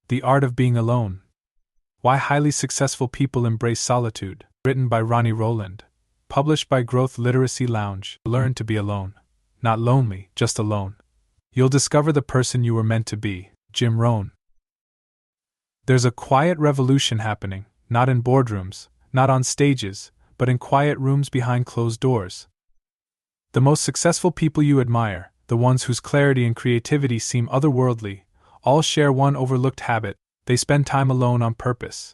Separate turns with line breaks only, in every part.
The Art of Being Alone. Why Highly Successful People Embrace Solitude. Written by Ronnie Rowland. Published by Growth Literacy Lounge. Learn to be alone. Not lonely, just alone. You'll discover the person you were meant to be. Jim Rohn. There's a quiet revolution happening, not in boardrooms, not on stages, but in quiet rooms behind closed doors. The most successful people you admire, the ones whose clarity and creativity seem otherworldly, all share one overlooked habit: they spend time alone on purpose.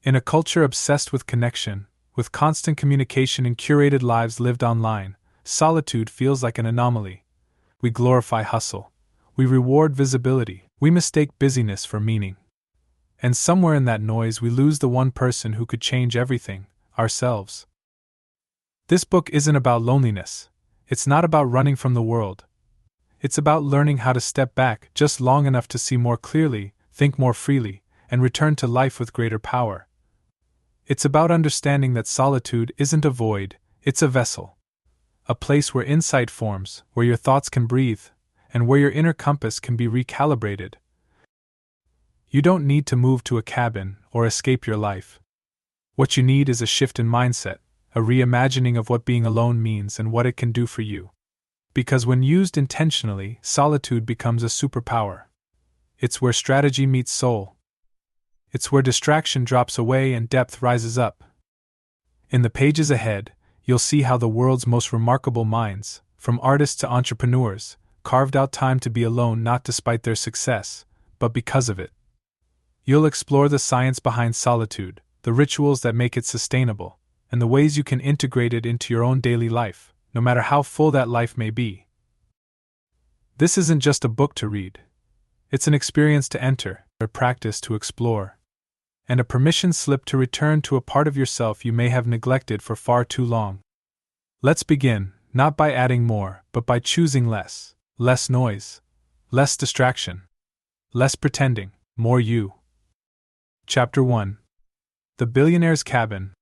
In a culture obsessed with connection, with constant communication and curated lives lived online, solitude feels like an anomaly. We glorify hustle. We reward visibility. We mistake busyness for meaning. And somewhere in that noise we lose the one person who could change everything: ourselves. This book isn't about loneliness. It's not about running from the world. It's about learning how to step back just long enough to see more clearly, think more freely, and return to life with greater power. It's about understanding that solitude isn't a void, it's a vessel. A place where insight forms, where your thoughts can breathe, and where your inner compass can be recalibrated. You don't need to move to a cabin or escape your life. What you need is a shift in mindset, a reimagining of what being alone means and what it can do for you. Because when used intentionally, solitude becomes a superpower. It's where strategy meets soul. It's where distraction drops away and depth rises up. In the pages ahead, you'll see how the world's most remarkable minds, from artists to entrepreneurs, carved out time to be alone not despite their success, but because of it. You'll explore the science behind solitude, the rituals that make it sustainable, and the ways you can integrate it into your own daily life, no matter how full that life may be. This isn't just a book to read. It's an experience to enter, a practice to explore, and a permission slip to return to a part of yourself you may have neglected for far too long. Let's begin, not by adding more, but by choosing less. Less noise, less distraction, less pretending, more you. Chapter 1. The Billionaire's Cabin.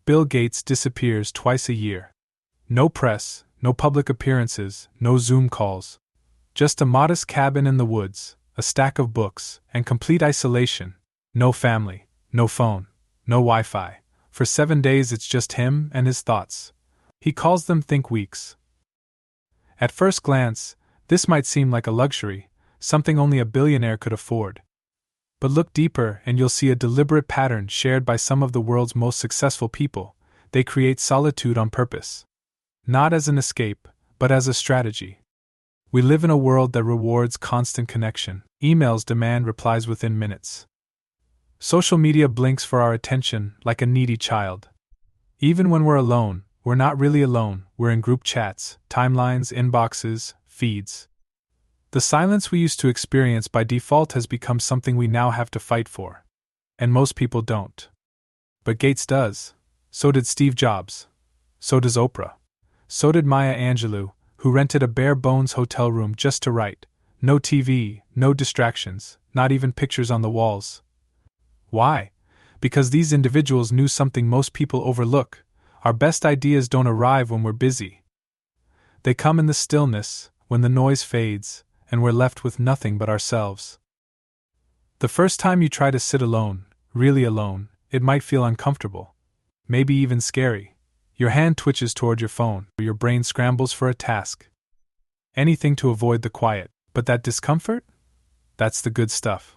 Bill Gates disappears twice a year. No press, no public appearances, no Zoom calls. Just a modest cabin in the woods, a stack of books, and complete isolation. No family, no phone, no Wi-Fi. For 7 days it's just him and his thoughts. He calls them think weeks. At first glance, this might seem like a luxury, something only a billionaire could afford. But look deeper and you'll see a deliberate pattern shared by some of the world's most successful people. They create solitude on purpose. Not as an escape, but as a strategy. We live in a world that rewards constant connection. Emails demand replies within minutes. Social media blinks for our attention like a needy child. Even when we're alone, we're not really alone. We're in group chats, timelines, inboxes, feeds. The silence we used to experience by default has become something we now have to fight for. And most people don't. But Gates does. So did Steve Jobs. So does Oprah. So did Maya Angelou, who rented a bare-bones hotel room just to write. No TV, no distractions, not even pictures on the walls. Why? Because these individuals knew something most people overlook. Our best ideas don't arrive when we're busy. They come in the stillness, when the noise fades, and we're left with nothing but ourselves. The first time you try to sit alone, really alone, it might feel uncomfortable. Maybe even scary. Your hand twitches toward your phone, or your brain scrambles for a task. Anything to avoid the quiet. But that discomfort? That's the good stuff.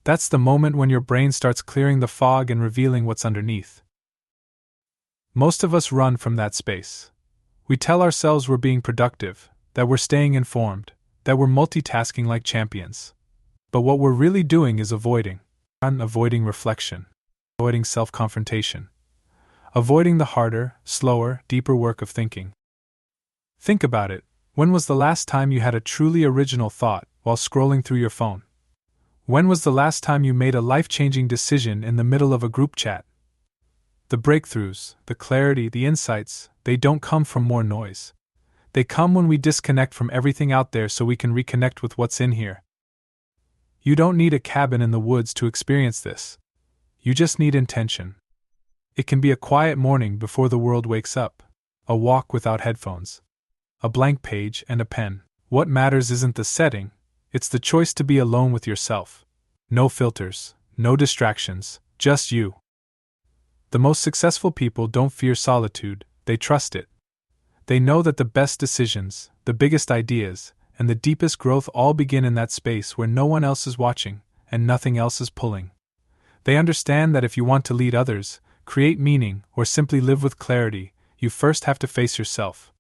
That's the moment when your brain starts clearing the fog and revealing what's underneath. Most of us run from that space. We tell ourselves we're being productive, that we're staying informed, that we're multitasking like champions. But what we're really doing is avoiding reflection, avoiding self-confrontation, avoiding the harder, slower, deeper work of thinking. Think about it. When was the last time you had a truly original thought while scrolling through your phone? When was the last time you made a life-changing decision in the middle of a group chat? The breakthroughs, the clarity, the insights, they don't come from more noise. They come when we disconnect from everything out there so we can reconnect with what's in here. You don't need a cabin in the woods to experience this. You just need intention. It can be a quiet morning before the world wakes up, a walk without headphones, a blank page and a pen. What matters isn't the setting, It's the choice to be alone with yourself. No filters, no distractions, just you. The most successful people don't fear solitude, they trust it. They know that the best decisions, the biggest ideas, and the deepest growth all begin in that space where no one else is watching, and nothing else is pulling. They understand that if you want to lead others, create meaning, or simply live with clarity, you first have to face yourself.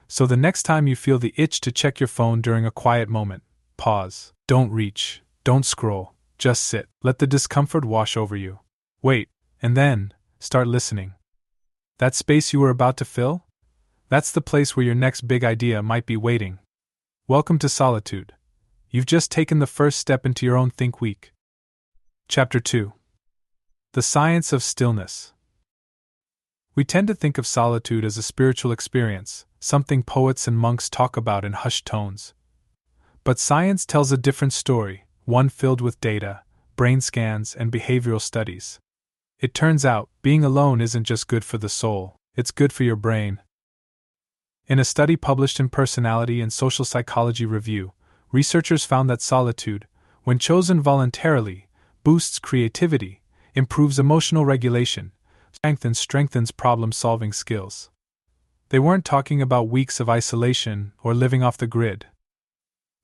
So the next time you feel the itch to check your phone during a quiet moment, pause. Don't reach, don't scroll, just sit. Let the discomfort wash over you. Wait, and then, start listening. That space you were about to fill? That's the place where your next big idea might be waiting. Welcome to Solitude. You've just taken the first step into your own Think Week. Chapter 2. The Science of Stillness. We tend to think of solitude as a spiritual experience, something poets and monks talk about in hushed tones. But science tells a different story, one filled with data, brain scans, and behavioral studies. It turns out, being alone isn't just good for the soul, it's good for your brain. In a study published in Personality and Social Psychology Review, researchers found that solitude, when chosen voluntarily, boosts creativity, improves emotional regulation, and strengthens problem-solving skills. They weren't talking about weeks of isolation or living off the grid.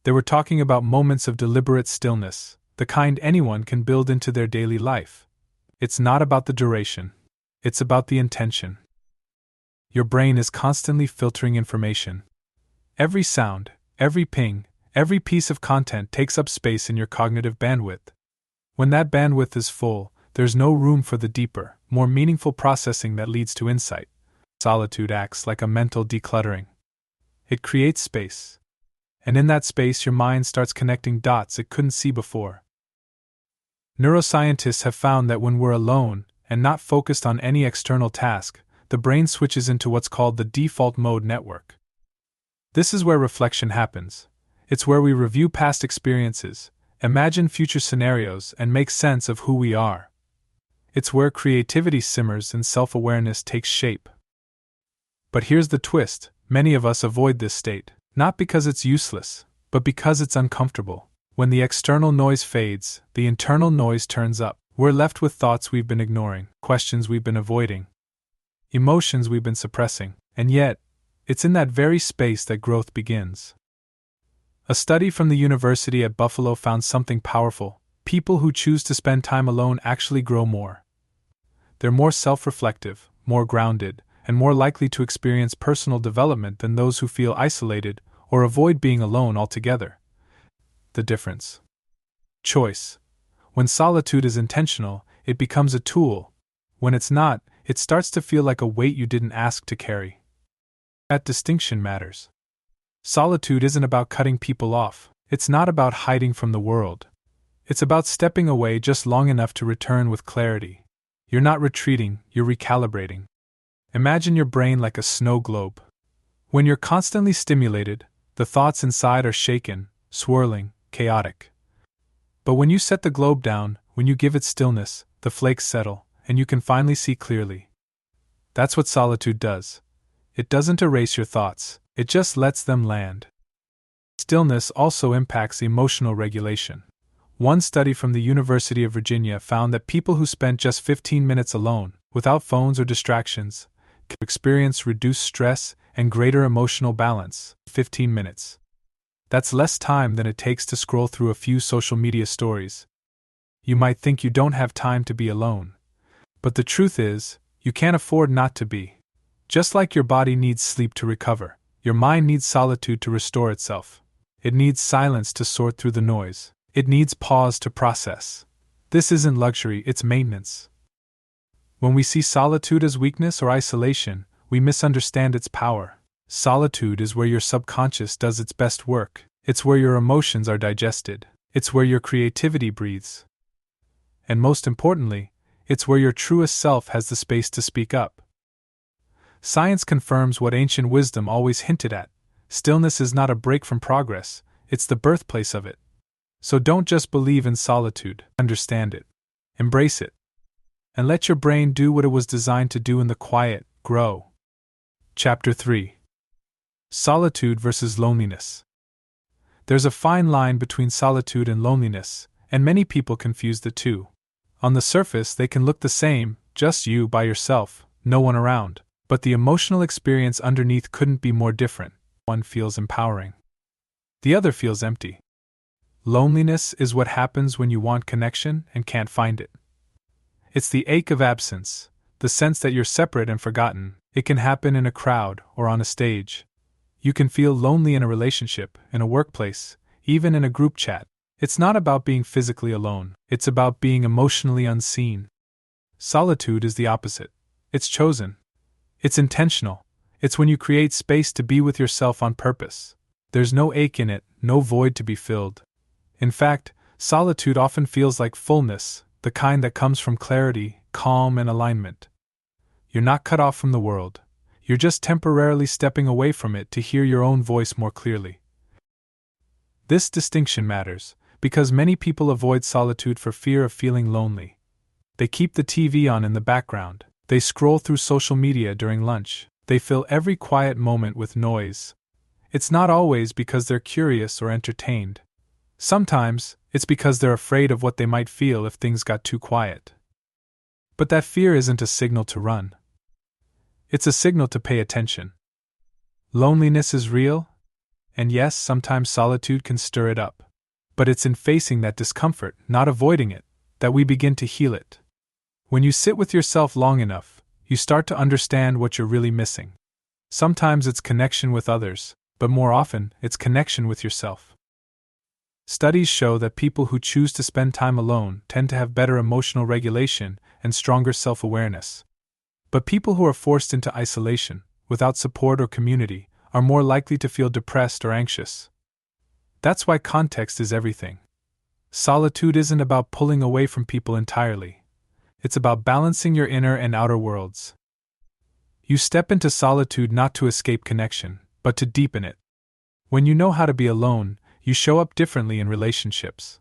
They were talking about moments of deliberate stillness, the kind anyone can build into their daily life. It's not about the duration. It's about the intention. Your brain is constantly filtering information. Every sound, every ping, every piece of content takes up space in your cognitive bandwidth. When that bandwidth is full, there's no room for the deeper, more meaningful processing that leads to insight. Solitude acts like a mental decluttering. It creates space. And in that space, your mind starts connecting dots it couldn't see before. Neuroscientists have found that when we're alone, and not focused on any external task, the brain switches into what's called the default mode network. This is where reflection happens. It's where we review past experiences, imagine future scenarios, and make sense of who we are. It's where creativity simmers and self-awareness takes shape. But here's the twist: many of us avoid this state, not because it's useless, but because it's uncomfortable. When the external noise fades, the internal noise turns up. We're left with thoughts we've been ignoring, questions we've been avoiding, emotions we've been suppressing, and yet, it's in that very space that growth begins. A study from the University at Buffalo found something powerful. People who choose to spend time alone actually grow more. They're more self-reflective, more grounded, and more likely to experience personal development than those who feel isolated or avoid being alone altogether. The difference. Choice. When solitude is intentional, it becomes a tool. When it's not, it starts to feel like a weight you didn't ask to carry. That distinction matters. Solitude isn't about cutting people off. It's not about hiding from the world. It's about stepping away just long enough to return with clarity. You're not retreating, you're recalibrating. Imagine your brain like a snow globe. When you're constantly stimulated, the thoughts inside are shaken, swirling, chaotic. But when you set the globe down, when you give it stillness, the flakes settle, and you can finally see clearly. That's what solitude does. It doesn't erase your thoughts, it just lets them land. Stillness also impacts emotional regulation. One study from the University of Virginia found that people who spent just 15 minutes alone, without phones or distractions, could experience reduced stress and greater emotional balance. 15 minutes. That's less time than it takes to scroll through a few social media stories. You might think you don't have time to be alone. But the truth is, you can't afford not to be. Just like your body needs sleep to recover, your mind needs solitude to restore itself. It needs silence to sort through the noise. It needs pause to process. This isn't luxury, it's maintenance. When we see solitude as weakness or isolation, we misunderstand its power. Solitude is where your subconscious does its best work. It's where your emotions are digested. It's where your creativity breathes. And most importantly, it's where your truest self has the space to speak up. Science confirms what ancient wisdom always hinted at. Stillness is not a break from progress, it's the birthplace of it. So don't just believe in solitude, understand it. Embrace it. And let your brain do what it was designed to do in the quiet, grow. Chapter 3. Solitude versus loneliness. There's a fine line between solitude and loneliness, and many people confuse the two. On the surface, they can look the same, just you by yourself, no one around, but the emotional experience underneath couldn't be more different. One feels empowering. The other feels empty. Loneliness is what happens when you want connection and can't find it. It's the ache of absence, the sense that you're separate and forgotten. It can happen in a crowd or on a stage. You can feel lonely in a relationship, in a workplace, even in a group chat. It's not about being physically alone, it's about being emotionally unseen. Solitude is the opposite. It's chosen. It's intentional. It's when you create space to be with yourself on purpose. There's no ache in it, no void to be filled. In fact, solitude often feels like fullness, the kind that comes from clarity, calm, and alignment. You're not cut off from the world. You're just temporarily stepping away from it to hear your own voice more clearly. This distinction matters, because many people avoid solitude for fear of feeling lonely. They keep the TV on in the background, they scroll through social media during lunch, they fill every quiet moment with noise. It's not always because they're curious or entertained. Sometimes, it's because they're afraid of what they might feel if things got too quiet. But that fear isn't a signal to run. It's a signal to pay attention. Loneliness is real, and yes, sometimes solitude can stir it up. But it's in facing that discomfort, not avoiding it, that we begin to heal it. When you sit with yourself long enough, you start to understand what you're really missing. Sometimes it's connection with others, but more often, it's connection with yourself. Studies show that people who choose to spend time alone tend to have better emotional regulation and stronger self-awareness. But people who are forced into isolation, without support or community, are more likely to feel depressed or anxious. That's why context is everything. Solitude isn't about pulling away from people entirely. It's about balancing your inner and outer worlds. You step into solitude not to escape connection, but to deepen it. When you know how to be alone, you show up differently in relationships.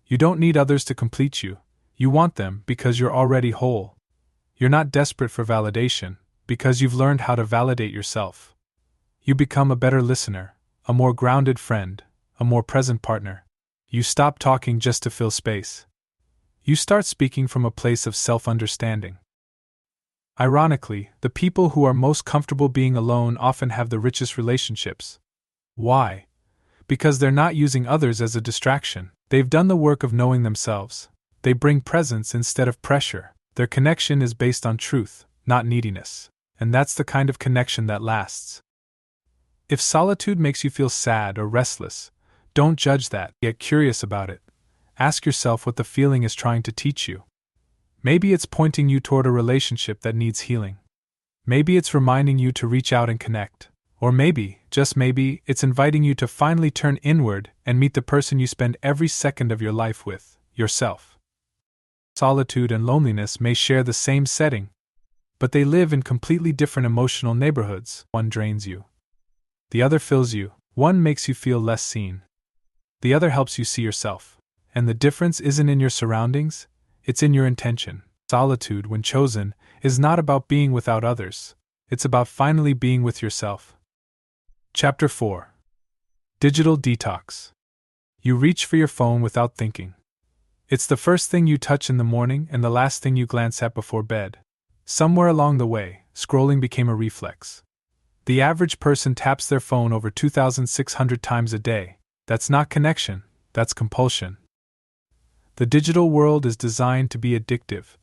You don't need others to complete you. You want them because you're already whole. You're not desperate for validation, because you've learned how to validate yourself. You become a better listener, a more grounded friend, a more present partner. You stop talking just to fill space. You start speaking from a place of self-understanding. Ironically, the people who are most comfortable being alone often have the richest relationships. Why? Because they're not using others as a distraction. They've done the work of knowing themselves. They bring presence instead of pressure. Their connection is based on truth, not neediness. And that's the kind of connection that lasts. If solitude makes you feel sad or restless, don't judge that. Get curious about it. Ask yourself what the feeling is trying to teach you. Maybe it's pointing you toward a relationship that needs healing. Maybe it's reminding you to reach out and connect. Or maybe, just maybe, it's inviting you to finally turn inward and meet the person you spend every second of your life with, yourself. Solitude and loneliness may share the same setting, but they live in completely different emotional neighborhoods. One drains you. The other fills you. One makes you feel less seen. The other helps you see yourself. And the difference isn't in your surroundings, it's in your intention. Solitude, when chosen, is not about being without others. It's about finally being with yourself. Chapter 4. Digital Detox. You reach for your phone without thinking. It's the first thing you touch in the morning and the last thing you glance at before bed. Somewhere along the way, scrolling became a reflex. The average person taps their phone over 2,600 times a day. That's not connection, that's compulsion. The digital world is designed to be addictive.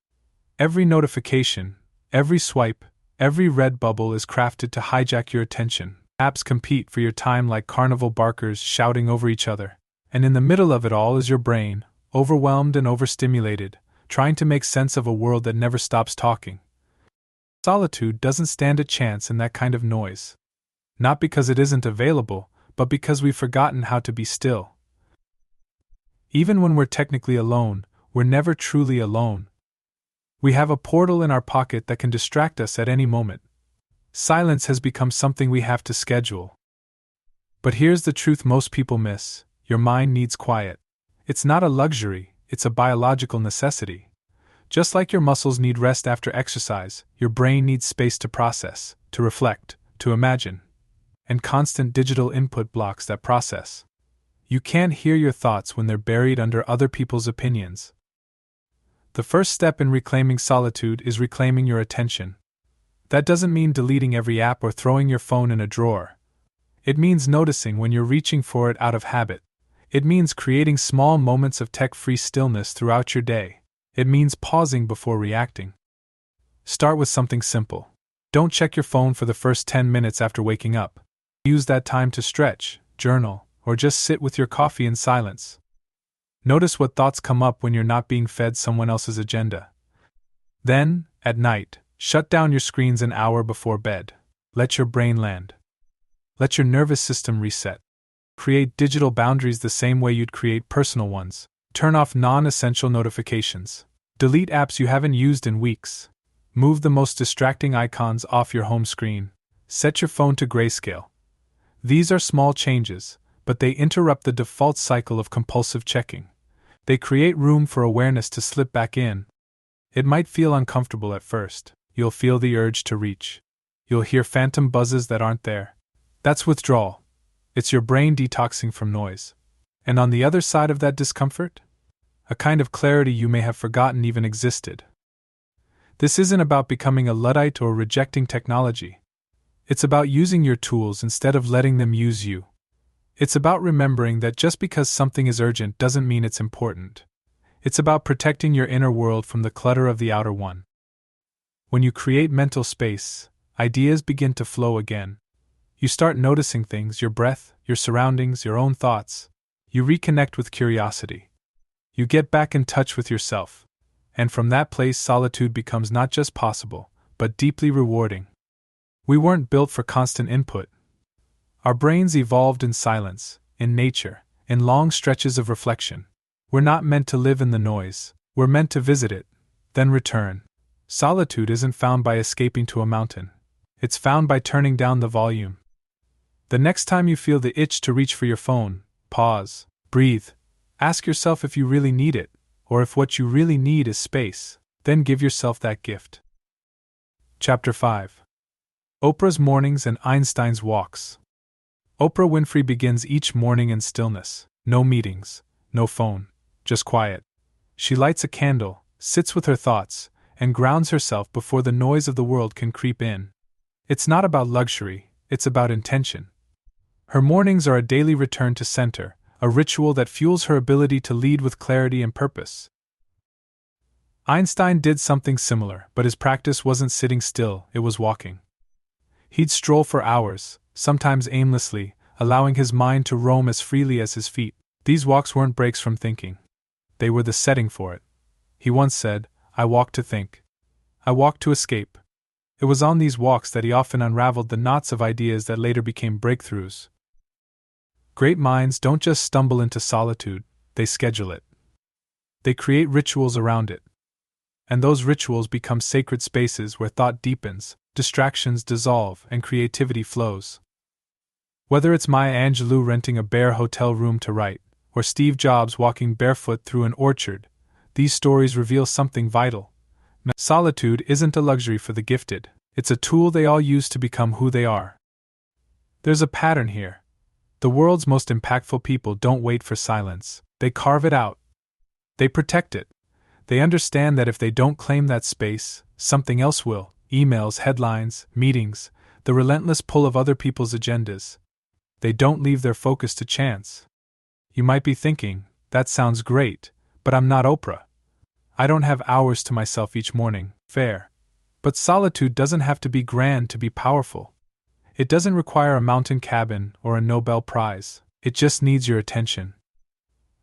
Every notification, every swipe, every red bubble is crafted to hijack your attention. Apps compete for your time like carnival barkers shouting over each other. And in the middle of it all is your brain, overwhelmed and overstimulated, trying to make sense of a world that never stops talking. Solitude doesn't stand a chance in that kind of noise. Not because it isn't available, but because we've forgotten how to be still. Even when we're technically alone, we're never truly alone. We have a portal in our pocket that can distract us at any moment. Silence has become something we have to schedule. But here's the truth most people miss: your mind needs quiet. It's not a luxury, it's a biological necessity. Just like your muscles need rest after exercise, your brain needs space to process, to reflect, to imagine. And constant digital input blocks that process. You can't hear your thoughts when they're buried under other people's opinions. The first step in reclaiming solitude is reclaiming your attention. That doesn't mean deleting every app or throwing your phone in a drawer. It means noticing when you're reaching for it out of habit. It means creating small moments of tech-free stillness throughout your day. It means pausing before reacting. Start with something simple. Don't check your phone for the first 10 minutes after waking up. Use that time to stretch, journal, or just sit with your coffee in silence. Notice what thoughts come up when you're not being fed someone else's agenda. Then, at night, shut down your screens an hour before bed. Let your brain land. Let your nervous system reset. Create digital boundaries the same way you'd create personal ones. Turn off non-essential notifications. Delete apps you haven't used in weeks. Move the most distracting icons off your home screen. Set your phone to grayscale. These are small changes, but they interrupt the default cycle of compulsive checking. They create room for awareness to slip back in. It might feel uncomfortable at first. You'll feel the urge to reach. You'll hear phantom buzzes that aren't there. That's withdrawal. It's your brain detoxing from noise. And on the other side of that discomfort? A kind of clarity you may have forgotten even existed. This isn't about becoming a Luddite or rejecting technology. It's about using your tools instead of letting them use you. It's about remembering that just because something is urgent doesn't mean it's important. It's about protecting your inner world from the clutter of the outer one. When you create mental space, ideas begin to flow again. You start noticing things, your breath, your surroundings, your own thoughts. You reconnect with curiosity. You get back in touch with yourself. And from that place, solitude becomes not just possible, but deeply rewarding. We weren't built for constant input. Our brains evolved in silence, in nature, in long stretches of reflection. We're not meant to live in the noise. We're meant to visit it, then return. Solitude isn't found by escaping to a mountain. It's found by turning down the volume. The next time you feel the itch to reach for your phone, pause, breathe, ask yourself if you really need it, or if what you really need is space, then give yourself that gift. Chapter 5. Oprah's Mornings and Einstein's Walks. Oprah Winfrey begins each morning in stillness. No meetings, no phone, just quiet. She lights a candle, sits with her thoughts, and grounds herself before the noise of the world can creep in. It's not about luxury, it's about intention. Her mornings are a daily return to center, a ritual that fuels her ability to lead with clarity and purpose. Einstein did something similar, but his practice wasn't sitting still, it was walking. He'd stroll for hours, sometimes aimlessly, allowing his mind to roam as freely as his feet. These walks weren't breaks from thinking. They were the setting for it. He once said, "I walk to think. I walk to escape." It was on these walks that he often unraveled the knots of ideas that later became breakthroughs. Great minds don't just stumble into solitude, they schedule it. They create rituals around it. And those rituals become sacred spaces where thought deepens, distractions dissolve, and creativity flows. Whether it's Maya Angelou renting a bare hotel room to write, or Steve Jobs walking barefoot through an orchard, these stories reveal something vital. Solitude isn't a luxury for the gifted, it's a tool they all use to become who they are. There's a pattern here. The world's most impactful people don't wait for silence, they carve it out. They protect it. They understand that if they don't claim that space, something else will. Emails, headlines, meetings, the relentless pull of other people's agendas. They don't leave their focus to chance. You might be thinking, that sounds great, but I'm not Oprah. I don't have hours to myself each morning. Fair. But solitude doesn't have to be grand to be powerful. It doesn't require a mountain cabin or a Nobel Prize. It just needs your attention.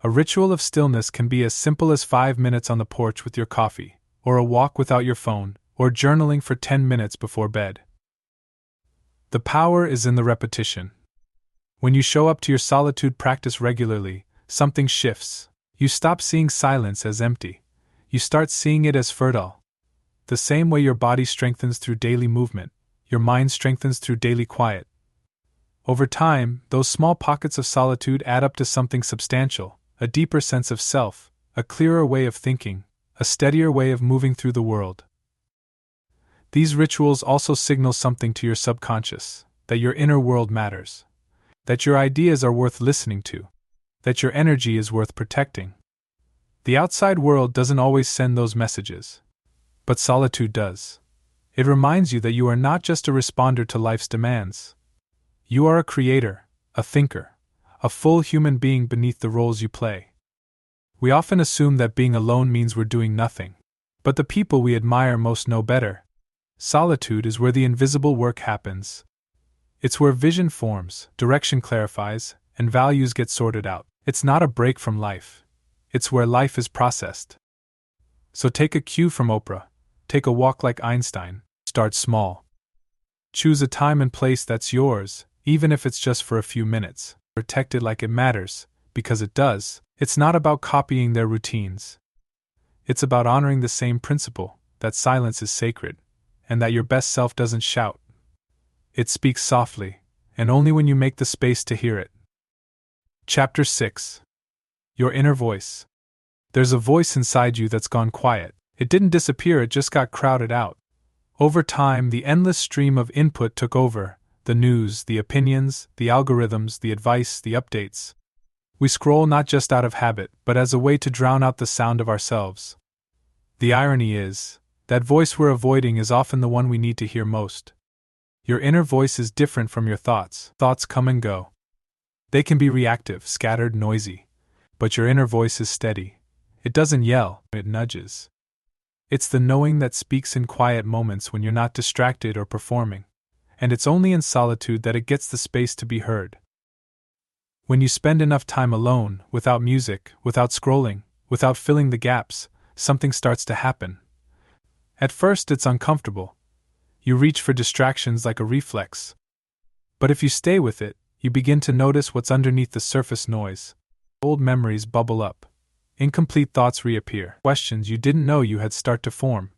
A ritual of stillness can be as simple as 5 minutes on the porch with your coffee, or a walk without your phone, or journaling for 10 minutes before bed. The power is in the repetition. When you show up to your solitude practice regularly, something shifts. You stop seeing silence as empty. You start seeing it as fertile. The same way your body strengthens through daily movement, your mind strengthens through daily quiet. Over time, those small pockets of solitude add up to something substantial, a deeper sense of self, a clearer way of thinking, a steadier way of moving through the world. These rituals also signal something to your subconscious, that your inner world matters, that your ideas are worth listening to, that your energy is worth protecting. The outside world doesn't always send those messages, but solitude does. It reminds you that you are not just a responder to life's demands. You are a creator, a thinker, a full human being beneath the roles you play. We often assume that being alone means we're doing nothing, but the people we admire most know better. Solitude is where the invisible work happens. It's where vision forms, direction clarifies, and values get sorted out. It's not a break from life. It's where life is processed. So take a cue from Oprah. Take a walk like Einstein. Start small. Choose a time and place that's yours, even if it's just for a few minutes. Protect it like it matters, because it does. It's not about copying their routines. It's about honoring the same principle, that silence is sacred, and that your best self doesn't shout. It speaks softly, and only when you make the space to hear it. Chapter 6. Your inner voice. There's a voice inside you that's gone quiet. It didn't disappear, it just got crowded out. Over time, the endless stream of input took over: the news, the opinions, the algorithms, the advice, the updates. We scroll not just out of habit, but as a way to drown out the sound of ourselves. The irony is, that voice we're avoiding is often the one we need to hear most. Your inner voice is different from your thoughts. Thoughts come and go. They can be reactive, scattered, noisy. But your inner voice is steady. It doesn't yell, it nudges. It's the knowing that speaks in quiet moments when you're not distracted or performing. And it's only in solitude that it gets the space to be heard. When you spend enough time alone, without music, without scrolling, without filling the gaps, something starts to happen. At first it's uncomfortable. You reach for distractions like a reflex. But if you stay with it, you begin to notice what's underneath the surface noise. Old memories bubble up. Incomplete thoughts reappear. Questions you didn't know you had start to form.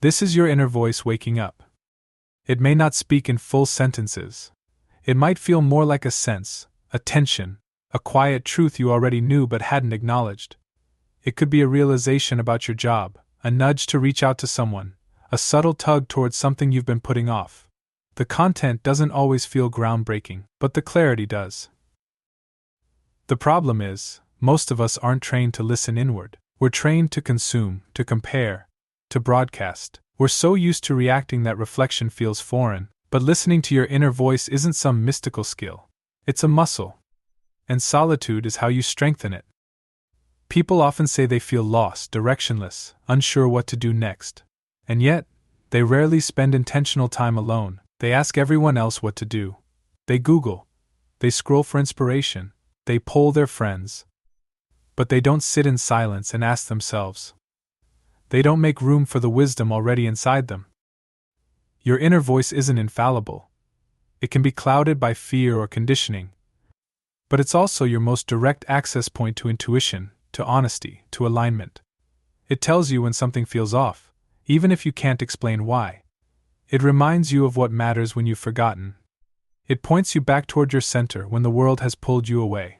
This is your inner voice waking up. It may not speak in full sentences. It might feel more like a sense, a tension, a quiet truth you already knew but hadn't acknowledged. It could be a realization about your job, a nudge to reach out to someone, a subtle tug towards something you've been putting off. The content doesn't always feel groundbreaking, but the clarity does. The problem is, most of us aren't trained to listen inward. We're trained to consume, to compare, to broadcast. We're so used to reacting that reflection feels foreign, but listening to your inner voice isn't some mystical skill. It's a muscle. And solitude is how you strengthen it. People often say they feel lost, directionless, unsure what to do next. And yet, they rarely spend intentional time alone. They ask everyone else what to do. They Google. They scroll for inspiration. They poll their friends. But they don't sit in silence and ask themselves. They don't make room for the wisdom already inside them. Your inner voice isn't infallible. It can be clouded by fear or conditioning. But it's also your most direct access point to intuition, to honesty, to alignment. It tells you when something feels off, even if you can't explain why. It reminds you of what matters when you've forgotten. It points you back toward your center when the world has pulled you away.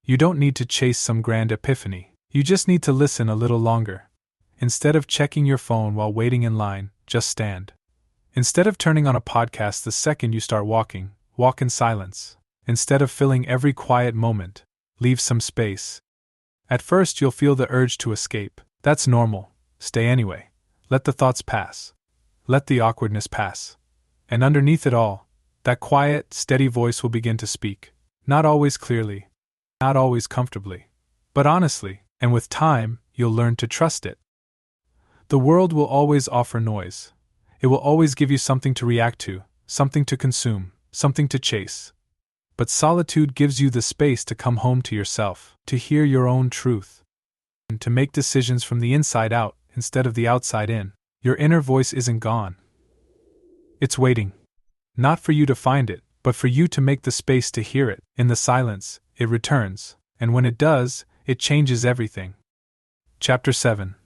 You don't need to chase some grand epiphany. You just need to listen a little longer. Instead of checking your phone while waiting in line, just stand. Instead of turning on a podcast the second you start walking, walk in silence. Instead of filling every quiet moment, leave some space. At first you'll feel the urge to escape. That's normal. Stay anyway. Let the thoughts pass. Let the awkwardness pass. And underneath it all, that quiet, steady voice will begin to speak. Not always clearly. Not always comfortably. But honestly, and with time, you'll learn to trust it. The world will always offer noise. It will always give you something to react to, something to consume, something to chase. But solitude gives you the space to come home to yourself, to hear your own truth, and to make decisions from the inside out instead of the outside in. Your inner voice isn't gone. It's waiting. Not for you to find it, but for you to make the space to hear it. In the silence, it returns, and when it does, it changes everything. Chapter 7.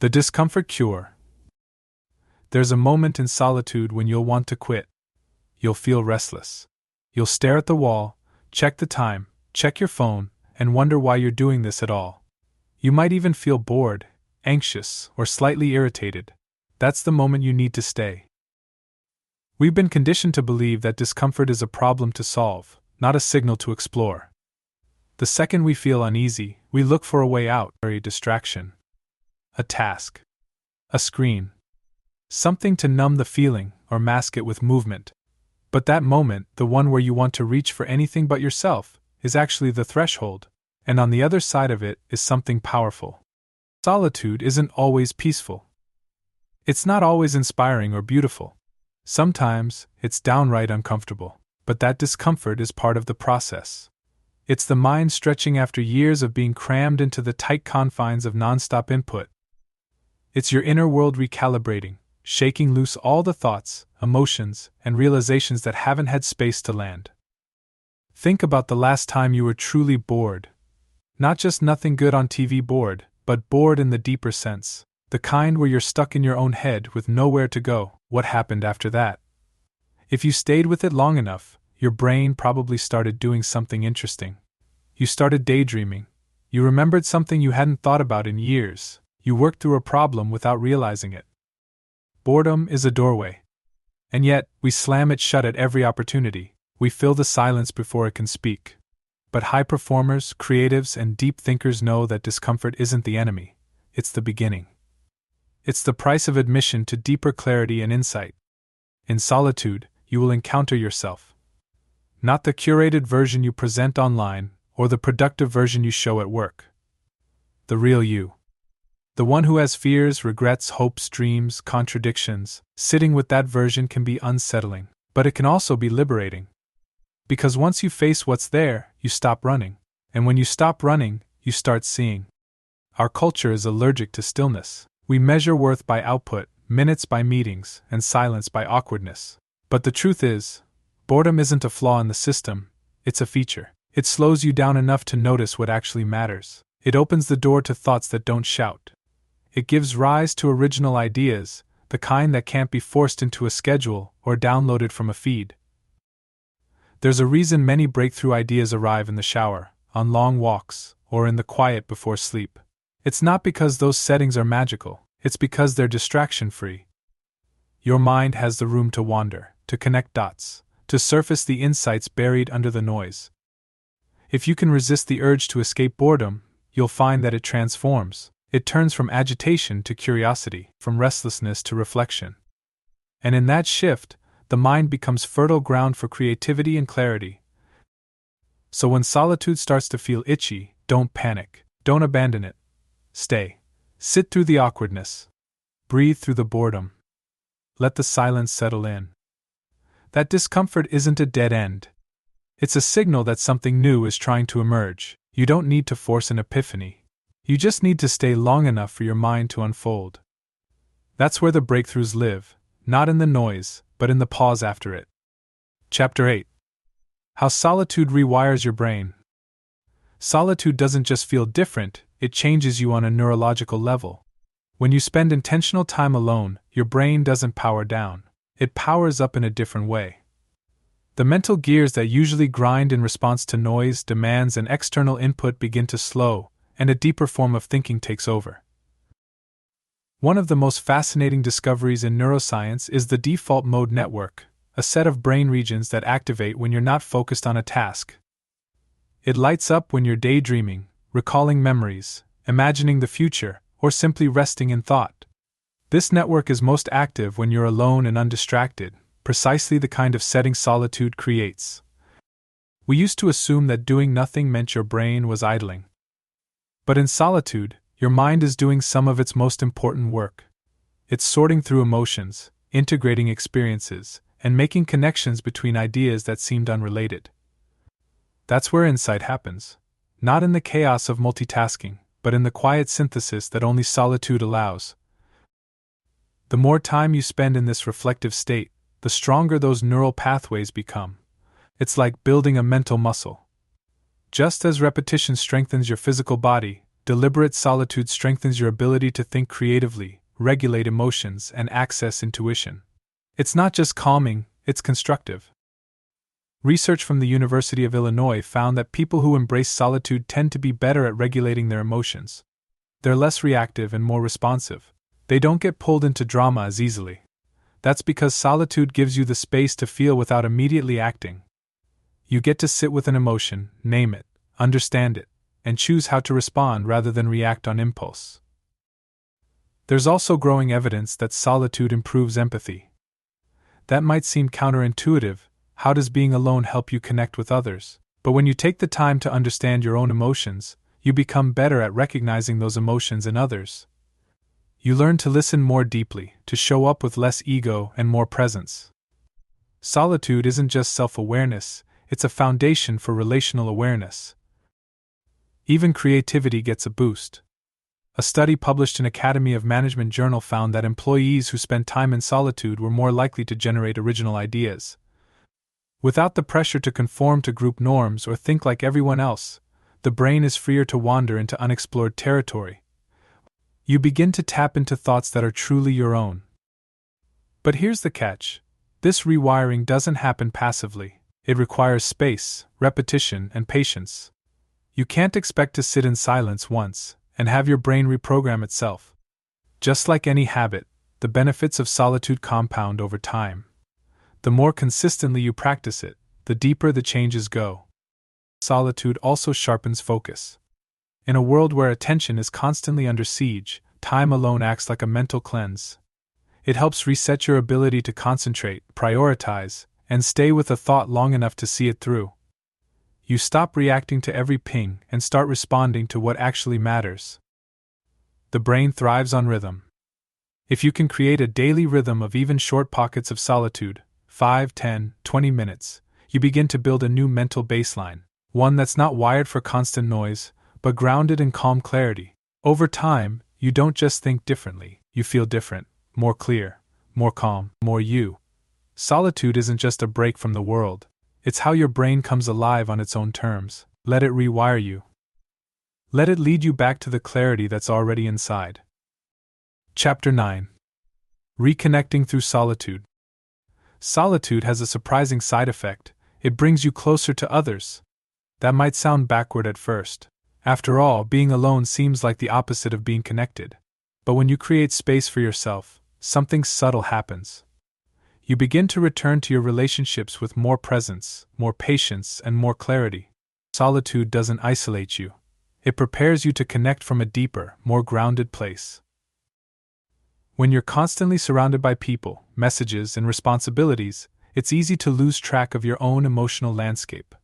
The Discomfort Cure. There's a moment in solitude when you'll want to quit. You'll feel restless. You'll stare at the wall, check the time, check your phone, and wonder why you're doing this at all. You might even feel bored, anxious, or slightly irritated. That's the moment you need to stay. We've been conditioned to believe that discomfort is a problem to solve, not a signal to explore. The second we feel uneasy, we look for a way out, a distraction, a task, a screen, something to numb the feeling or mask it with movement. But that moment, the one where you want to reach for anything but yourself, is actually the threshold, and on the other side of it is something powerful. Solitude isn't always peaceful. It's not always inspiring or beautiful. Sometimes, it's downright uncomfortable, but that discomfort is part of the process. It's the mind stretching after years of being crammed into the tight confines of nonstop input. It's your inner world recalibrating, shaking loose all the thoughts, emotions, and realizations that haven't had space to land. Think about the last time you were truly bored. Not just nothing good on TV bored, but bored in the deeper sense. The kind where you're stuck in your own head with nowhere to go. What happened after that? If you stayed with it long enough, your brain probably started doing something interesting. You started daydreaming. You remembered something you hadn't thought about in years. You worked through a problem without realizing it. Boredom is a doorway. And yet, we slam it shut at every opportunity. We fill the silence before it can speak. But high performers, creatives, and deep thinkers know that discomfort isn't the enemy. It's the beginning. It's the price of admission to deeper clarity and insight. In solitude, you will encounter yourself. Not the curated version you present online, or the productive version you show at work. The real you. The one who has fears, regrets, hopes, dreams, contradictions. Sitting with that version can be unsettling, but it can also be liberating. Because once you face what's there, you stop running. And when you stop running, you start seeing. Our culture is allergic to stillness. We measure worth by output, minutes by meetings, and silence by awkwardness. But the truth is, boredom isn't a flaw in the system, it's a feature. It slows you down enough to notice what actually matters. It opens the door to thoughts that don't shout. It gives rise to original ideas, the kind that can't be forced into a schedule or downloaded from a feed. There's a reason many breakthrough ideas arrive in the shower, on long walks, or in the quiet before sleep. It's not because those settings are magical, it's because they're distraction-free. Your mind has the room to wander, to connect dots, to surface the insights buried under the noise. If you can resist the urge to escape boredom, you'll find that it transforms. It turns from agitation to curiosity, from restlessness to reflection. And in that shift, the mind becomes fertile ground for creativity and clarity. So when solitude starts to feel itchy, don't panic, don't abandon it. Stay. Sit through the awkwardness. Breathe through the boredom. Let the silence settle in. That discomfort isn't a dead end. It's a signal that something new is trying to emerge. You don't need to force an epiphany. You just need to stay long enough for your mind to unfold. That's where the breakthroughs live, not in the noise, but in the pause after it. Chapter 8. How Solitude Rewires Your Brain. Solitude doesn't just feel different, it changes you on a neurological level. When you spend intentional time alone, your brain doesn't power down. It powers up in a different way. The mental gears that usually grind in response to noise, demands, and external input begin to slow, and a deeper form of thinking takes over. One of the most fascinating discoveries in neuroscience is the default mode network, a set of brain regions that activate when you're not focused on a task. It lights up when you're daydreaming, recalling memories, imagining the future, or simply resting in thought. This network is most active when you're alone and undistracted, precisely the kind of setting solitude creates. We used to assume that doing nothing meant your brain was idling. But in solitude, your mind is doing some of its most important work. It's sorting through emotions, integrating experiences, and making connections between ideas that seemed unrelated. That's where insight happens, not in the chaos of multitasking, but in the quiet synthesis that only solitude allows. The more time you spend in this reflective state, the stronger those neural pathways become. It's like building a mental muscle. Just as repetition strengthens your physical body, deliberate solitude strengthens your ability to think creatively, regulate emotions, and access intuition. It's not just calming, it's constructive. Research from the University of Illinois found that people who embrace solitude tend to be better at regulating their emotions. They're less reactive and more responsive. They don't get pulled into drama as easily. That's because solitude gives you the space to feel without immediately acting. You get to sit with an emotion, name it, understand it, and choose how to respond rather than react on impulse. There's also growing evidence that solitude improves empathy. That might seem counterintuitive. How does being alone help you connect with others? But when you take the time to understand your own emotions, you become better at recognizing those emotions in others. You learn to listen more deeply, to show up with less ego and more presence. Solitude isn't just self-awareness, it's a foundation for relational awareness. Even creativity gets a boost. A study published in Academy of Management journal found that employees who spent time in solitude were more likely to generate original ideas. Without the pressure to conform to group norms or think like everyone else, the brain is freer to wander into unexplored territory. You begin to tap into thoughts that are truly your own. But here's the catch. This rewiring doesn't happen passively. It requires space, repetition, and patience. You can't expect to sit in silence once and have your brain reprogram itself. Just like any habit, the benefits of solitude compound over time. The more consistently you practice it, the deeper the changes go. Solitude also sharpens focus. In a world where attention is constantly under siege, time alone acts like a mental cleanse. It helps reset your ability to concentrate, prioritize, and stay with a thought long enough to see it through. You stop reacting to every ping and start responding to what actually matters. The brain thrives on rhythm. If you can create a daily rhythm of even short pockets of solitude, 5, 10, 20 minutes, you begin to build a new mental baseline, one that's not wired for constant noise, but grounded in calm clarity. Over time, you don't just think differently, you feel different, more clear, more calm, more you. Solitude isn't just a break from the world. It's how your brain comes alive on its own terms. Let it rewire you. Let it lead you back to the clarity that's already inside. Chapter 9. Reconnecting through solitude. Solitude has a surprising side effect. It brings you closer to others. That might sound backward at first. After all, being alone seems like the opposite of being connected. But when you create space for yourself, something subtle happens. You begin to return to your relationships with more presence, more patience, and more clarity. Solitude doesn't isolate you. It prepares you to connect from a deeper, more grounded place. When you're constantly surrounded by people, messages, and responsibilities, it's easy to lose track of your own emotional landscape.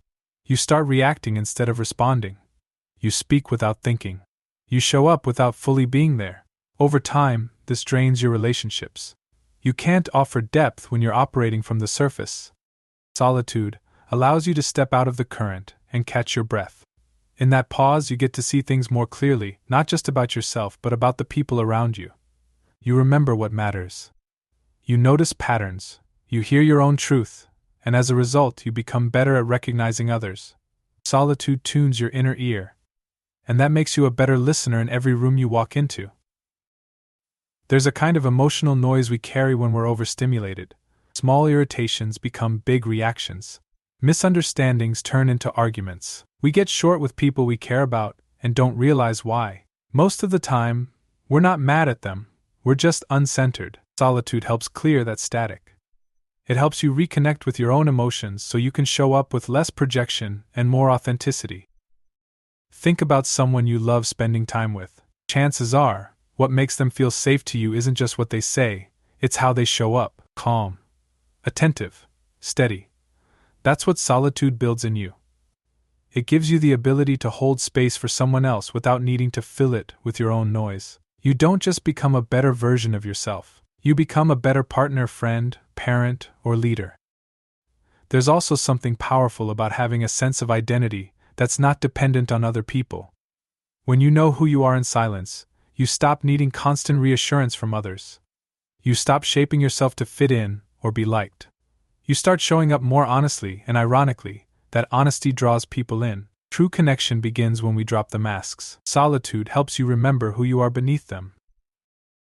You start reacting instead of responding. You speak without thinking. You show up without fully being there. Over time, this drains your relationships. You can't offer depth when you're operating from the surface. Solitude allows you to step out of the current and catch your breath. In that pause, you get to see things more clearly, not just about yourself but about the people around you. You remember what matters. You notice patterns, you hear your own truth, and as a result, you become better at recognizing others. Solitude tunes your inner ear, and that makes you a better listener in every room you walk into. There's a kind of emotional noise we carry when we're overstimulated. Small irritations become big reactions. Misunderstandings turn into arguments. We get short with people we care about and don't realize why. Most of the time, we're not mad at them, we're just uncentered. Solitude helps clear that static. It helps you reconnect with your own emotions so you can show up with less projection and more authenticity. Think about someone you love spending time with. Chances are, what makes them feel safe to you isn't just what they say, it's how they show up, calm, attentive, steady. That's what solitude builds in you. It gives you the ability to hold space for someone else without needing to fill it with your own noise. You don't just become a better version of yourself, you become a better partner, friend, parent, or leader. There's also something powerful about having a sense of identity that's not dependent on other people. When you know who you are in silence, you stop needing constant reassurance from others. You stop shaping yourself to fit in or be liked. You start showing up more honestly, and ironically, that honesty draws people in. True connection begins when we drop the masks. Solitude helps you remember who you are beneath them.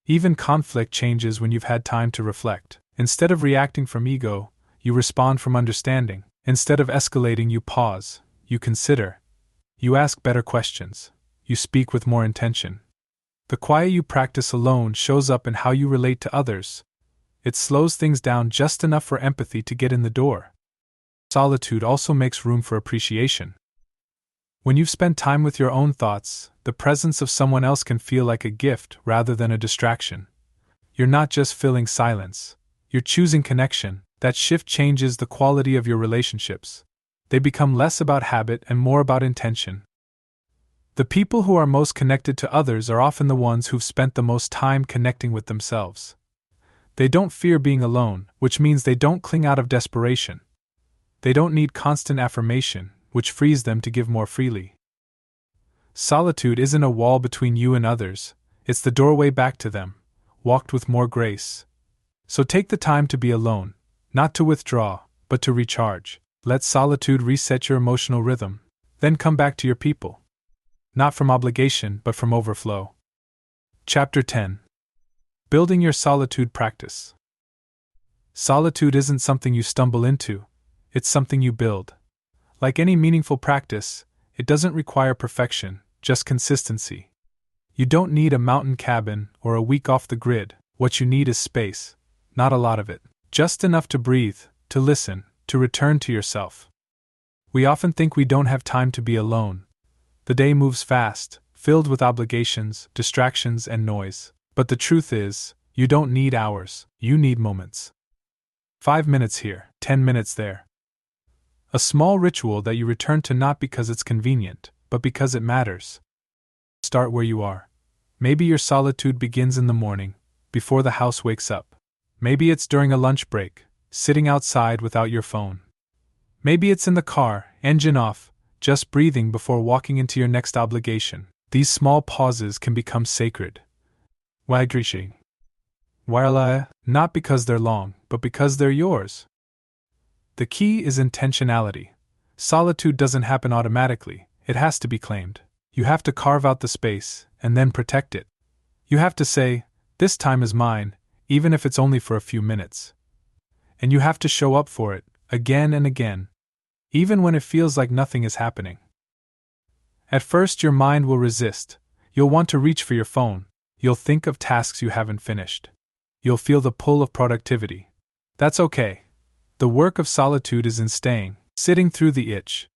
Even conflict changes when you've had time to reflect. Instead of reacting from ego, you respond from understanding. Instead of escalating, you pause, you consider. You ask better questions. You speak with more intention. The quiet you practice alone shows up in how you relate to others. It slows things down just enough for empathy to get in the door. Solitude also makes room for appreciation. When you've spent time with your own thoughts, the presence of someone else can feel like a gift rather than a distraction. You're not just filling silence, you're choosing connection. That shift changes the quality of your relationships. They become less about habit and more about intention. The people who are most connected to others are often the ones who've spent the most time connecting with themselves. They don't fear being alone, which means they don't cling out of desperation. They don't need constant affirmation, which frees them to give more freely. Solitude isn't a wall between you and others, it's the doorway back to them, walked with more grace. So take the time to be alone, not to withdraw, but to recharge. Let solitude reset your emotional rhythm, then come back to your people. Not from obligation, but from overflow. Chapter 10. Building your solitude practice. Solitude isn't something you stumble into, it's something you build. Like any meaningful practice, it doesn't require perfection, just consistency. You don't need a mountain cabin or a week off the grid. What you need is space, not a lot of it, just enough to breathe, to listen, to return to yourself. We often think we don't have time to be alone. The day moves fast, filled with obligations, distractions, and noise. But the truth is, you don't need hours, you need moments. 5 minutes here, 10 minutes there. A small ritual that you return to not because it's convenient, but because it matters. Start where you are. Maybe your solitude begins in the morning, before the house wakes up. Maybe it's during a lunch break, sitting outside without your phone. Maybe it's in the car, engine off, just breathing before walking into your next obligation. These small pauses can become sacred. Not because they're long, but because they're yours. The key is intentionality. Solitude doesn't happen automatically, it has to be claimed. You have to carve out the space, and then protect it. You have to say, "This time is mine," even if it's only for a few minutes. And you have to show up for it, again and again, even when it feels like nothing is happening. At first your mind will resist. You'll want to reach for your phone. You'll think of tasks you haven't finished. You'll feel the pull of productivity. That's okay. The work of solitude is in staying, sitting through the itch.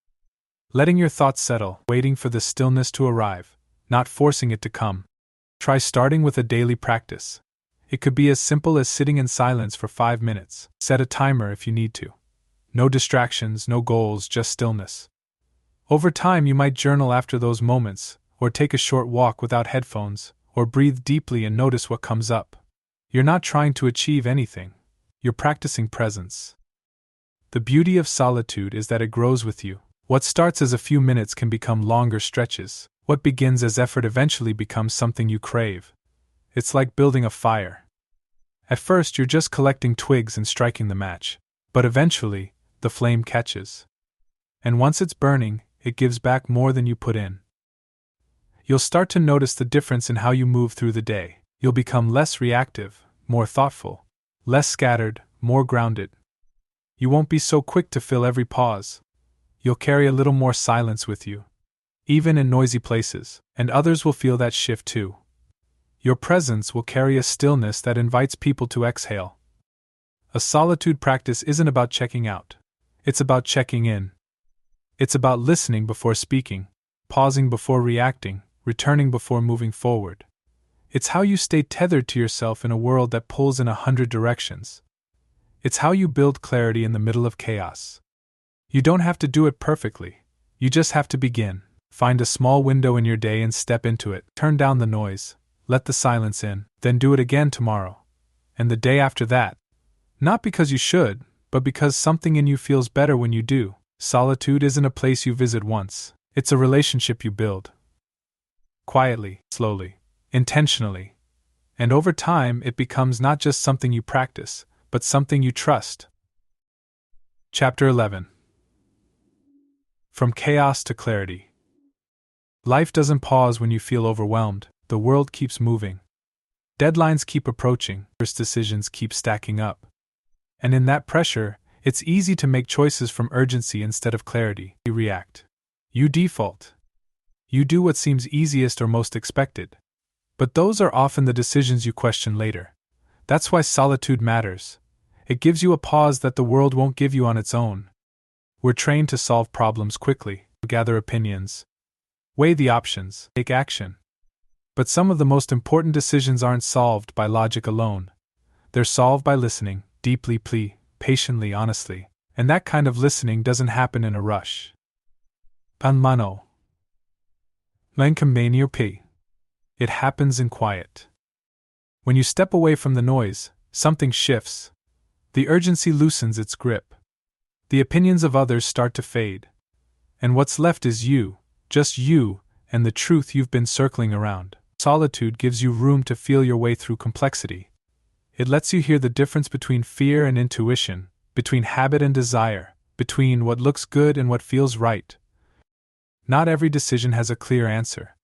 Letting your thoughts settle, waiting for the stillness to arrive, not forcing it to come. Try starting with a daily practice. It could be as simple as sitting in silence for 5 minutes. Set a timer if you need to. No distractions, no goals, just stillness. Over time you might journal after those moments, or take a short walk without headphones, or breathe deeply and notice what comes up. You're not trying to achieve anything. You're practicing presence. The beauty of solitude is that it grows with you. What starts as a few minutes can become longer stretches. What begins as effort eventually becomes something you crave. It's like building a fire. At first you're just collecting twigs and striking the match, but eventually, the flame catches. And once it's burning, it gives back more than you put in. You'll start to notice the difference in how you move through the day. You'll become less reactive, more thoughtful, less scattered, more grounded. You won't be so quick to fill every pause. You'll carry a little more silence with you, even in noisy places, and others will feel that shift too. Your presence will carry a stillness that invites people to exhale. A solitude practice isn't about checking out. It's about checking in. It's about listening before speaking, pausing before reacting, returning before moving forward. It's how you stay tethered to yourself in a world that pulls in 100 directions. It's how you build clarity in the middle of chaos. You don't have to do it perfectly. You just have to begin. Find a small window in your day and step into it. Turn down the noise. Let the silence in. Then do it again tomorrow. And the day after that. Not because you should, but because something in you feels better when you do. Solitude isn't a place you visit once. It's a relationship you build. Quietly, slowly, intentionally. And over time, it becomes not just something you practice, but something you trust. Chapter 11. From chaos to clarity. Life doesn't pause when you feel overwhelmed. The world keeps moving. Deadlines keep approaching. First decisions keep stacking up. And in that pressure, it's easy to make choices from urgency instead of clarity. You react. You default. You do what seems easiest or most expected. But those are often the decisions you question later. That's why solitude matters. It gives you a pause that the world won't give you on its own. We're trained to solve problems quickly, to gather opinions, Weigh the options, take action. But some of the most important decisions aren't solved by logic alone. They're solved by listening, deeply, patiently, honestly. And that kind of listening doesn't happen in a rush. Pan mano. L'encaminio p. It happens in quiet. When you step away from the noise, something shifts. The urgency loosens its grip. The opinions of others start to fade. And what's left is you, just you, and the truth you've been circling around. Solitude gives you room to feel your way through complexity. It lets you hear the difference between fear and intuition, between habit and desire, between what looks good and what feels right. Not every decision has a clear answer.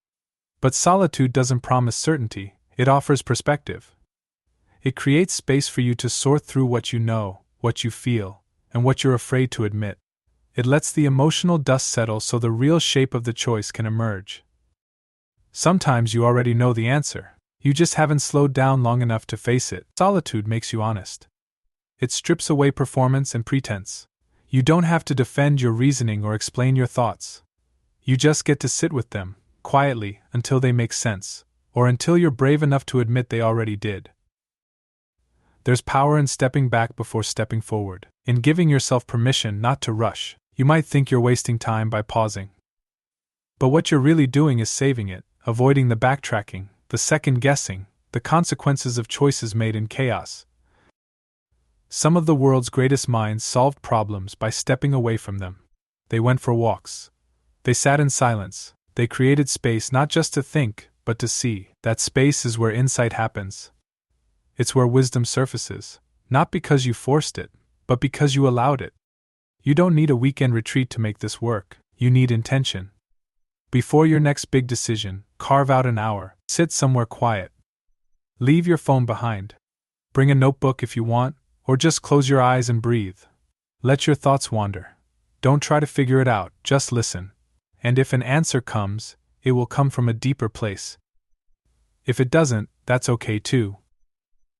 But solitude doesn't promise certainty, it offers perspective. It creates space for you to sort through what you know, what you feel, and what you're afraid to admit. It lets the emotional dust settle so the real shape of the choice can emerge. Sometimes you already know the answer, you just haven't slowed down long enough to face it. Solitude makes you honest. It strips away performance and pretense. You don't have to defend your reasoning or explain your thoughts. You just get to sit with them, quietly, until they make sense, or until you're brave enough to admit they already did. There's power in stepping back before stepping forward, in giving yourself permission not to rush. You might think you're wasting time by pausing. But what you're really doing is saving it, avoiding the backtracking, the second-guessing, the consequences of choices made in chaos. Some of the world's greatest minds solved problems by stepping away from them. They went for walks. They sat in silence. They created space not just to think, but to see. That space is where insight happens. It's where wisdom surfaces, not because you forced it, but because you allowed it. You don't need a weekend retreat to make this work, you need intention. Before your next big decision, carve out an hour, sit somewhere quiet. Leave your phone behind. Bring a notebook if you want, or just close your eyes and breathe. Let your thoughts wander. Don't try to figure it out, just listen. And if an answer comes, it will come from a deeper place. If it doesn't, that's okay too.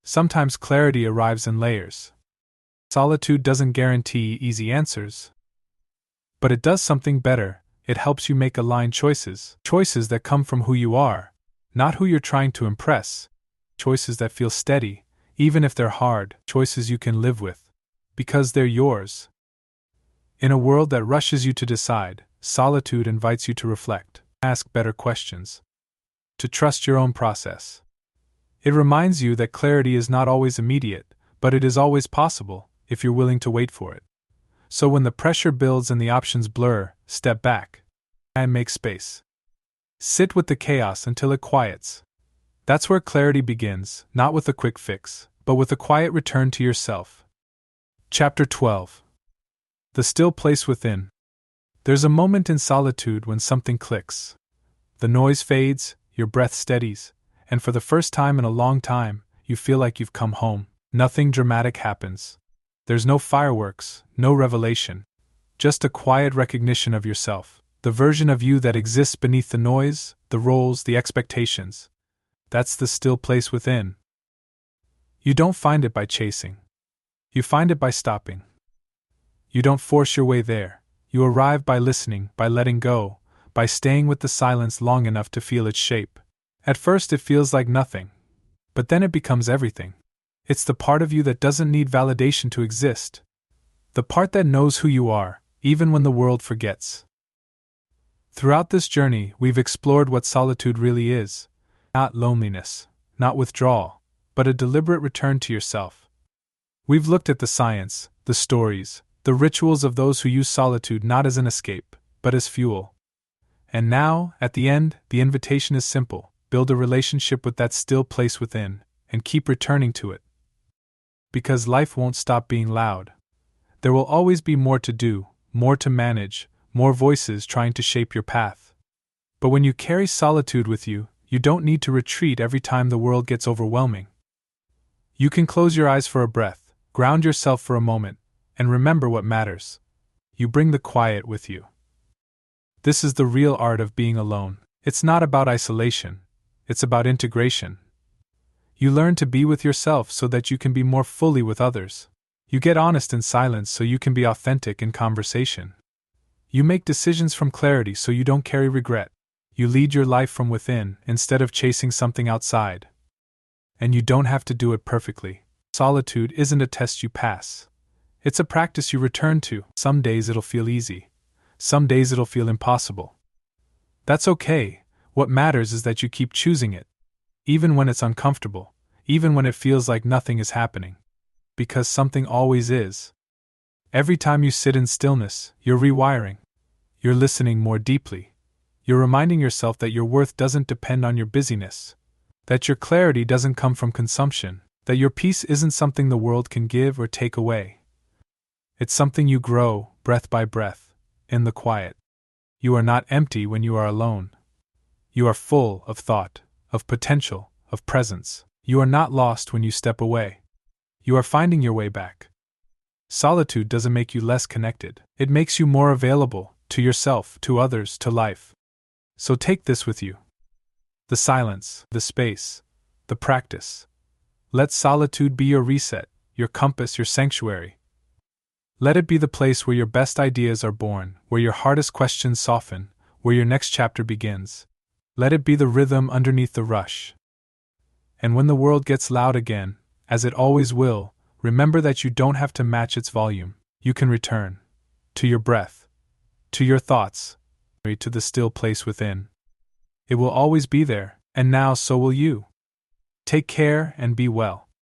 Sometimes clarity arrives in layers. Solitude doesn't guarantee easy answers. But it does something better, it helps you make aligned choices. Choices that come from who you are, not who you're trying to impress. Choices that feel steady, even if they're hard. Choices you can live with, because they're yours. In a world that rushes you to decide, solitude invites you to reflect, ask better questions, to trust your own process. It reminds you that clarity is not always immediate, but it is always possible, if you're willing to wait for it. So when the pressure builds and the options blur, step back and make space. Sit with the chaos until it quiets. That's where clarity begins, not with a quick fix, but with a quiet return to yourself. Chapter 12. The still place within. There's a moment in solitude when something clicks. The noise fades, your breath steadies, and for the first time in a long time, you feel like you've come home. Nothing dramatic happens. There's no fireworks, no revelation. Just a quiet recognition of yourself, the version of you that exists beneath the noise, the roles, the expectations. That's the still place within. You don't find it by chasing. You find it by stopping. You don't force your way there. You arrive by listening, by letting go, by staying with the silence long enough to feel its shape. At first it feels like nothing, but then it becomes everything. It's the part of you that doesn't need validation to exist. The part that knows who you are, even when the world forgets. Throughout this journey, we've explored what solitude really is. Not loneliness, not withdrawal, but a deliberate return to yourself. We've looked at the science, the stories, the rituals of those who use solitude not as an escape, but as fuel. And now, at the end, the invitation is simple. Build a relationship with that still place within, and keep returning to it. Because life won't stop being loud. There will always be more to do, more to manage, more voices trying to shape your path. But when you carry solitude with you, you don't need to retreat every time the world gets overwhelming. You can close your eyes for a breath, ground yourself for a moment, and remember what matters. You bring the quiet with you. This is the real art of being alone. It's not about isolation. It's about integration. You learn to be with yourself so that you can be more fully with others. You get honest in silence so you can be authentic in conversation. You make decisions from clarity so you don't carry regret. You lead your life from within instead of chasing something outside. And you don't have to do it perfectly. Solitude isn't a test you pass. It's a practice you return to. Some days it'll feel easy. Some days it'll feel impossible. That's okay. What matters is that you keep choosing it. Even when it's uncomfortable. Even when it feels like nothing is happening. Because something always is. Every time you sit in stillness, you're rewiring. You're listening more deeply. You're reminding yourself that your worth doesn't depend on your busyness. That your clarity doesn't come from consumption. That your peace isn't something the world can give or take away. It's something you grow, breath by breath, in the quiet. You are not empty when you are alone. You are full of thought, of potential, of presence. You are not lost when you step away. You are finding your way back. Solitude doesn't make you less connected. It makes you more available, to yourself, to others, to life. So take this with you. The silence, the space, the practice. Let solitude be your reset, your compass, your sanctuary. Let it be the place where your best ideas are born, where your hardest questions soften, where your next chapter begins. Let it be the rhythm underneath the rush. And when the world gets loud again, as it always will, remember that you don't have to match its volume. You can return. To your breath. To your thoughts. To the still place within. It will always be there, and now so will you. Take care and be well.